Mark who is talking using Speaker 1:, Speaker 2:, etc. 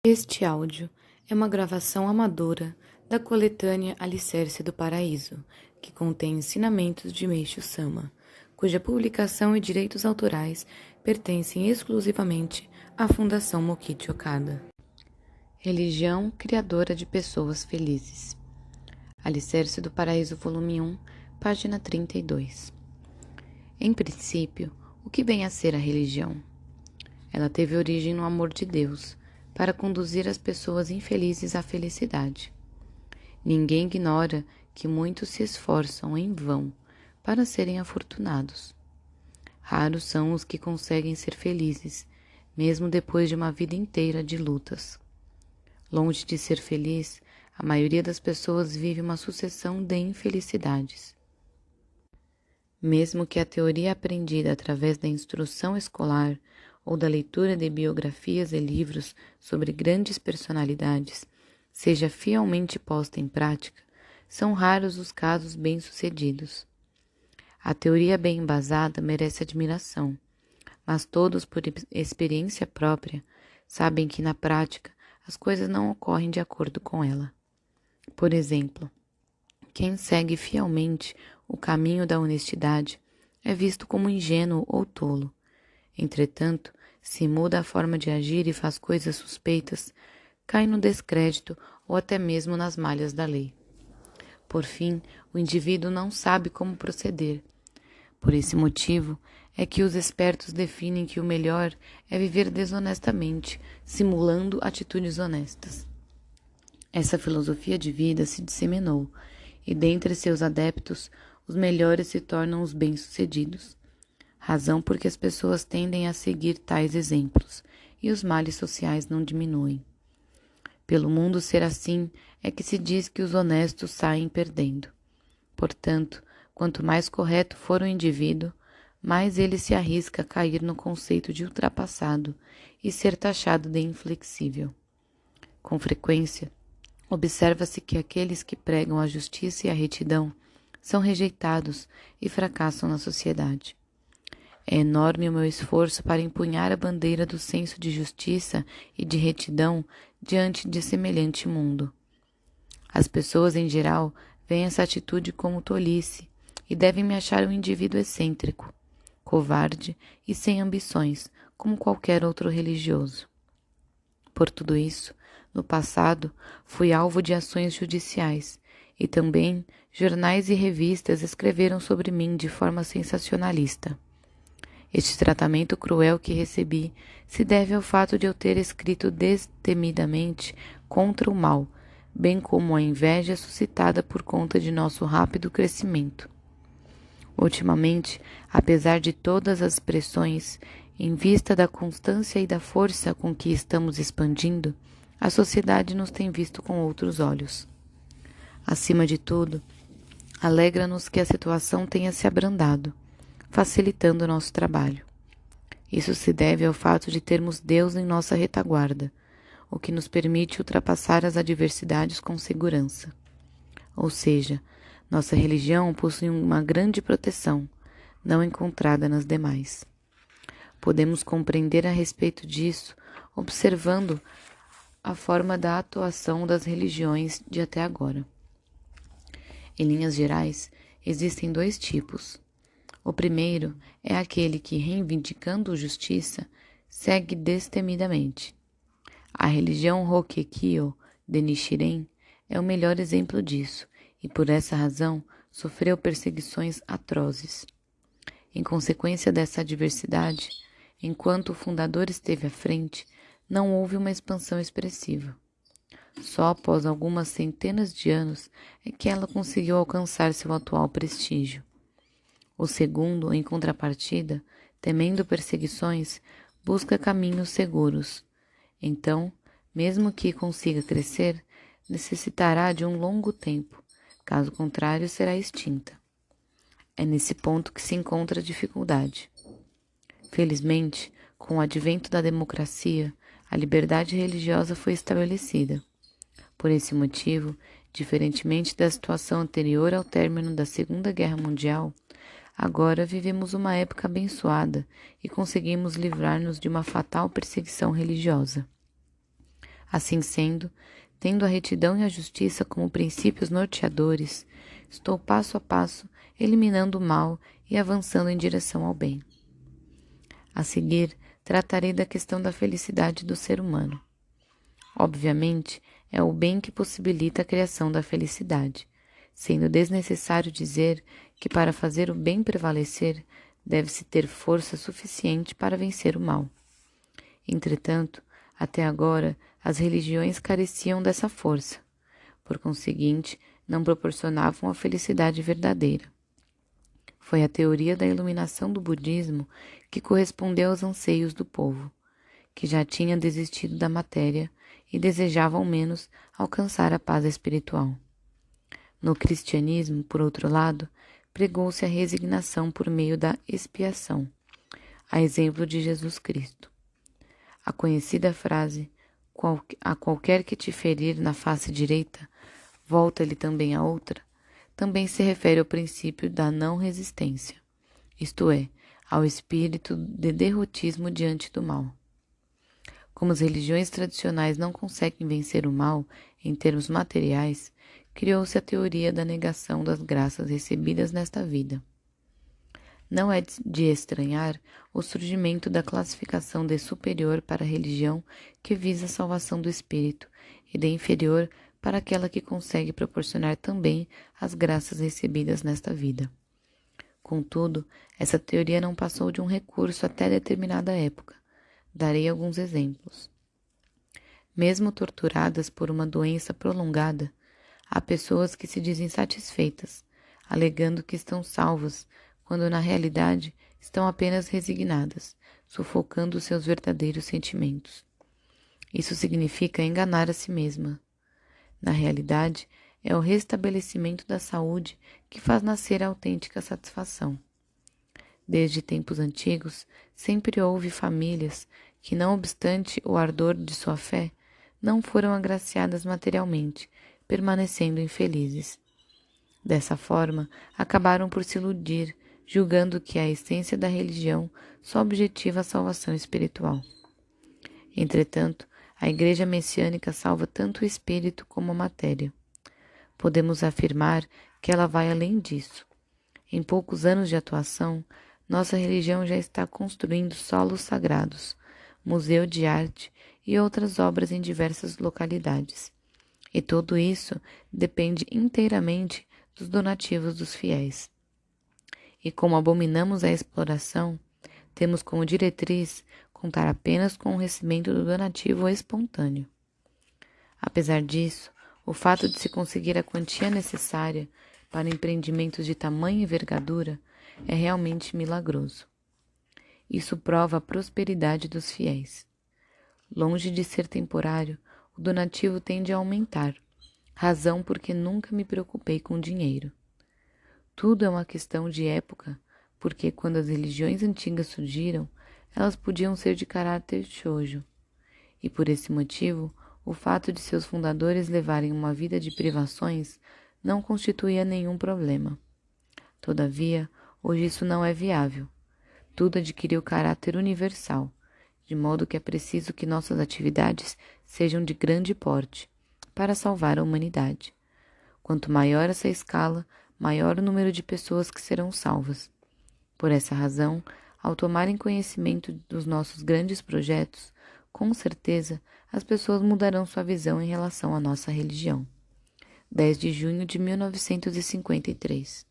Speaker 1: Este áudio é uma gravação amadora da coletânea Alicerce do Paraíso, que contém ensinamentos de Meishu Sama, cuja publicação e direitos autorais pertencem exclusivamente à Fundação Mokichi Okada. Religião criadora de pessoas felizes. Alicerce do Paraíso, volume 1, página 32. Em princípio, o que vem a ser a religião? Ela teve origem no amor de Deus, para conduzir as pessoas infelizes à felicidade. Ninguém ignora que muitos se esforçam em vão para serem afortunados. Raros são os que conseguem ser felizes, mesmo depois de uma vida inteira de lutas. Longe de ser feliz, a maioria das pessoas vive uma sucessão de infelicidades. Mesmo que a teoria aprendida através da instrução escolar ou da leitura de biografias e livros sobre grandes personalidades seja fielmente posta em prática, são raros os casos bem-sucedidos. A teoria bem embasada merece admiração, mas todos, por experiência própria, sabem que na prática as coisas não ocorrem de acordo com ela. Por exemplo, quem segue fielmente o caminho da honestidade é visto como ingênuo ou tolo. Entretanto, se muda a forma de agir e faz coisas suspeitas, cai no descrédito ou até mesmo nas malhas da lei. Por fim, o indivíduo não sabe como proceder. Por esse motivo é que os espertos definem que o melhor é viver desonestamente, simulando atitudes honestas. Essa filosofia de vida se disseminou, e dentre seus adeptos, os melhores se tornam os bem-sucedidos. Razão porque as pessoas tendem a seguir tais exemplos, e os males sociais não diminuem. Pelo mundo ser assim, é que se diz que os honestos saem perdendo. Portanto, quanto mais correto for o indivíduo, mais ele se arrisca a cair no conceito de ultrapassado e ser taxado de inflexível. Com frequência, observa-se que aqueles que pregam a justiça e a retidão são rejeitados e fracassam na sociedade. É enorme o meu esforço para empunhar a bandeira do senso de justiça e de retidão diante de semelhante mundo. As pessoas, em geral, veem essa atitude como tolice e devem me achar um indivíduo excêntrico, covarde e sem ambições, como qualquer outro religioso. Por tudo isso, no passado, fui alvo de ações judiciais e também jornais e revistas escreveram sobre mim de forma sensacionalista. Este tratamento cruel que recebi se deve ao fato de eu ter escrito destemidamente contra o mal, bem como a inveja suscitada por conta de nosso rápido crescimento. Ultimamente, apesar de todas as pressões, em vista da constância e da força com que estamos expandindo, a sociedade nos tem visto com outros olhos. Acima de tudo, alegra-nos que a situação tenha se abrandado, facilitando o nosso trabalho. Isso se deve ao fato de termos Deus em nossa retaguarda, o que nos permite ultrapassar as adversidades com segurança. Ou seja, nossa religião possui uma grande proteção, não encontrada nas demais. Podemos compreender a respeito disso observando a forma da atuação das religiões de até agora. Em linhas gerais, existem dois tipos. O primeiro é aquele que, reivindicando justiça, segue destemidamente. A religião Hokkekyo de Nichiren é o melhor exemplo disso, e por essa razão sofreu perseguições atrozes. Em consequência dessa adversidade, enquanto o fundador esteve à frente, não houve uma expansão expressiva. Só após algumas centenas de anos é que ela conseguiu alcançar seu atual prestígio. O segundo, em contrapartida, temendo perseguições, busca caminhos seguros. Então, mesmo que consiga crescer, necessitará de um longo tempo, caso contrário será extinta. É nesse ponto que se encontra a dificuldade. Felizmente, com o advento da democracia, a liberdade religiosa foi estabelecida. Por esse motivo, diferentemente da situação anterior ao término da Segunda Guerra Mundial, agora vivemos uma época abençoada e conseguimos livrar-nos de uma fatal perseguição religiosa. Assim sendo, tendo a retidão e a justiça como princípios norteadores, estou passo a passo eliminando o mal e avançando em direção ao bem. A seguir, tratarei da questão da felicidade do ser humano. Obviamente, é o bem que possibilita a criação da felicidade, sendo desnecessário dizer que para fazer o bem prevalecer, deve-se ter força suficiente para vencer o mal. Entretanto, até agora, as religiões careciam dessa força. Por conseguinte, não proporcionavam a felicidade verdadeira. Foi a teoria da iluminação do budismo que correspondeu aos anseios do povo, que já tinha desistido da matéria e desejava ao menos alcançar a paz espiritual. No cristianismo, por outro lado, pregou-se a resignação por meio da expiação, a exemplo de Jesus Cristo. A conhecida frase, a qualquer que te ferir na face direita, volta-lhe também a outra, também se refere ao princípio da não resistência, isto é, ao espírito de derrotismo diante do mal. Como as religiões tradicionais não conseguem vencer o mal em termos materiais, criou-se a teoria da negação das graças recebidas nesta vida. Não é de estranhar o surgimento da classificação de superior para a religião que visa a salvação do espírito e de inferior para aquela que consegue proporcionar também as graças recebidas nesta vida. Contudo, essa teoria não passou de um recurso até determinada época. Darei alguns exemplos. Mesmo torturadas por uma doença prolongada, há pessoas que se dizem satisfeitas, alegando que estão salvas, quando na realidade estão apenas resignadas, sufocando seus verdadeiros sentimentos. Isso significa enganar a si mesma. Na realidade, é o restabelecimento da saúde que faz nascer a autêntica satisfação. Desde tempos antigos, sempre houve famílias que, não obstante o ardor de sua fé, não foram agraciadas materialmente, permanecendo infelizes. Dessa forma, acabaram por se iludir, julgando que a essência da religião só objetiva a salvação espiritual. Entretanto, a Igreja Messiânica salva tanto o espírito como a matéria. Podemos afirmar que ela vai além disso. Em poucos anos de atuação, nossa religião já está construindo solos sagrados, museu de arte e outras obras em diversas localidades. E tudo isso depende inteiramente dos donativos dos fiéis. E como abominamos a exploração, temos como diretriz contar apenas com o recebimento do donativo espontâneo. Apesar disso, o fato de se conseguir a quantia necessária para empreendimentos de tamanha envergadura é realmente milagroso. Isso prova a prosperidade dos fiéis. Longe de ser temporário, o donativo tende a aumentar, razão porque nunca me preocupei com dinheiro. Tudo é uma questão de época, porque quando as religiões antigas surgiram, elas podiam ser de caráter shōjo, e por esse motivo, o fato de seus fundadores levarem uma vida de privações não constituía nenhum problema. Todavia, hoje isso não é viável. Tudo adquiriu caráter universal, de modo que é preciso que nossas atividades sejam de grande porte, para salvar a humanidade. Quanto maior essa escala, maior o número de pessoas que serão salvas. Por essa razão, ao tomarem conhecimento dos nossos grandes projetos, com certeza as pessoas mudarão sua visão em relação à nossa religião. 10 de junho de 1953